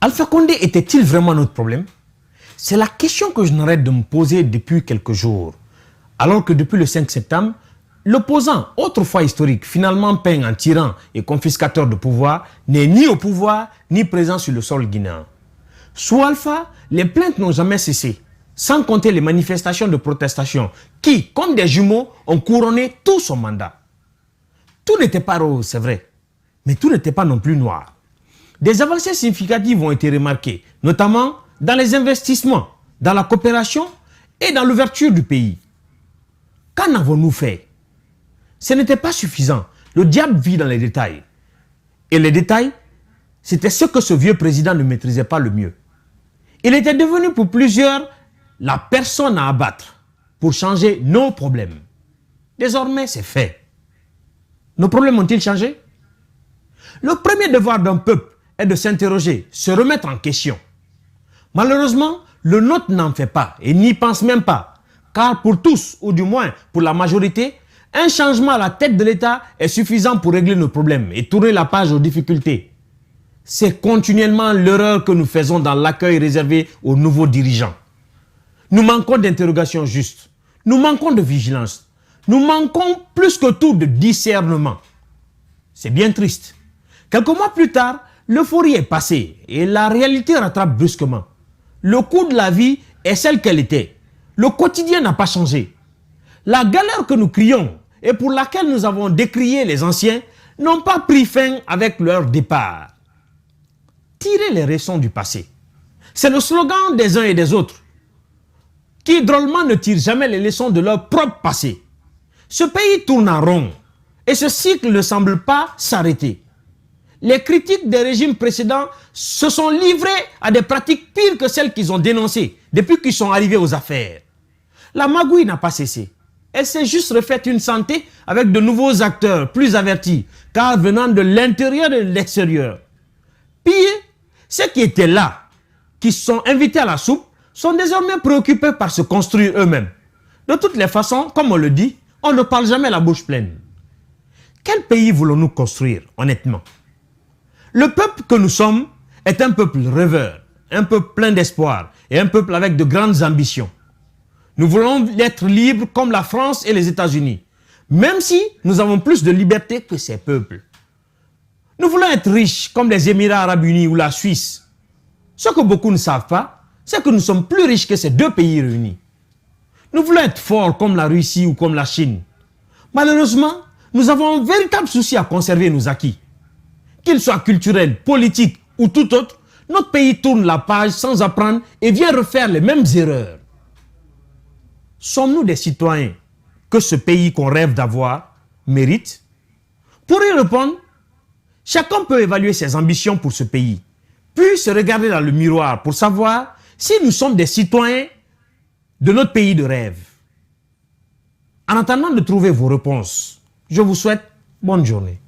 Alpha Condé était-il vraiment notre problème? C'est la question que je n'arrête de me poser depuis quelques jours. Alors que depuis le 5 septembre, l'opposant, autrefois historique, finalement peint en tyran et confiscateur de pouvoir, n'est ni au pouvoir, ni présent sur le sol guinéen. Sous Alpha, les plaintes n'ont jamais cessé, sans compter les manifestations de protestation qui, comme des jumeaux, ont couronné tout son mandat. Tout n'était pas rose, c'est vrai, mais tout n'était pas non plus noir. Des avancées significatives ont été remarquées, notamment dans les investissements, dans la coopération et dans l'ouverture du pays. Qu'en avons-nous fait? Ce n'était pas suffisant. Le diable vit dans les détails. Et les détails, c'était ce que ce vieux président ne maîtrisait pas le mieux. Il était devenu pour plusieurs la personne à abattre pour changer nos problèmes. Désormais, c'est fait. Nos problèmes ont-ils changé? Le premier devoir d'un peuple est de s'interroger, se remettre en question. Malheureusement, le nôtre n'en fait pas et n'y pense même pas. Car pour tous, ou du moins pour la majorité, un changement à la tête de l'État est suffisant pour régler nos problèmes et tourner la page aux difficultés. C'est continuellement l'erreur que nous faisons dans l'accueil réservé aux nouveaux dirigeants. Nous manquons d'interrogations justes. Nous manquons de vigilance. Nous manquons plus que tout de discernement. C'est bien triste. Quelques mois plus tard, l'euphorie est passée et la réalité rattrape brusquement. Le coût de la vie est celle qu'elle était. Le quotidien n'a pas changé. La galère que nous crions et pour laquelle nous avons décrié les anciens n'ont pas pris fin avec leur départ. Tirer les leçons du passé. C'est le slogan des uns et des autres qui drôlement ne tirent jamais les leçons de leur propre passé. Ce pays tourne en rond et ce cycle ne semble pas s'arrêter. Les critiques des régimes précédents se sont livrés à des pratiques pires que celles qu'ils ont dénoncées depuis qu'ils sont arrivés aux affaires. La magouille n'a pas cessé. Elle s'est juste refaite une santé avec de nouveaux acteurs plus avertis, car venant de l'intérieur et de l'extérieur. Pire, ceux qui étaient là, qui sont invités à la soupe, sont désormais préoccupés par se construire eux-mêmes. De toutes les façons, comme on le dit, on ne parle jamais la bouche pleine. Quel pays voulons-nous construire, honnêtement? Le peuple que nous sommes est un peuple rêveur, un peuple plein d'espoir et un peuple avec de grandes ambitions. Nous voulons être libres comme la France et les États-Unis, même si nous avons plus de liberté que ces peuples. Nous voulons être riches comme les Émirats arabes unis ou la Suisse. Ce que beaucoup ne savent pas, c'est que nous sommes plus riches que ces deux pays réunis. Nous voulons être forts comme la Russie ou comme la Chine. Malheureusement, nous avons un véritable souci à conserver nos acquis. Qu'ils soient culturels, politiques ou tout autre, notre pays tourne la page sans apprendre et vient refaire les mêmes erreurs. Sommes-nous des citoyens que ce pays qu'on rêve d'avoir mérite? Pour y répondre, chacun peut évaluer ses ambitions pour ce pays, puis se regarder dans le miroir pour savoir si nous sommes des citoyens de notre pays de rêve. En attendant de trouver vos réponses, je vous souhaite bonne journée.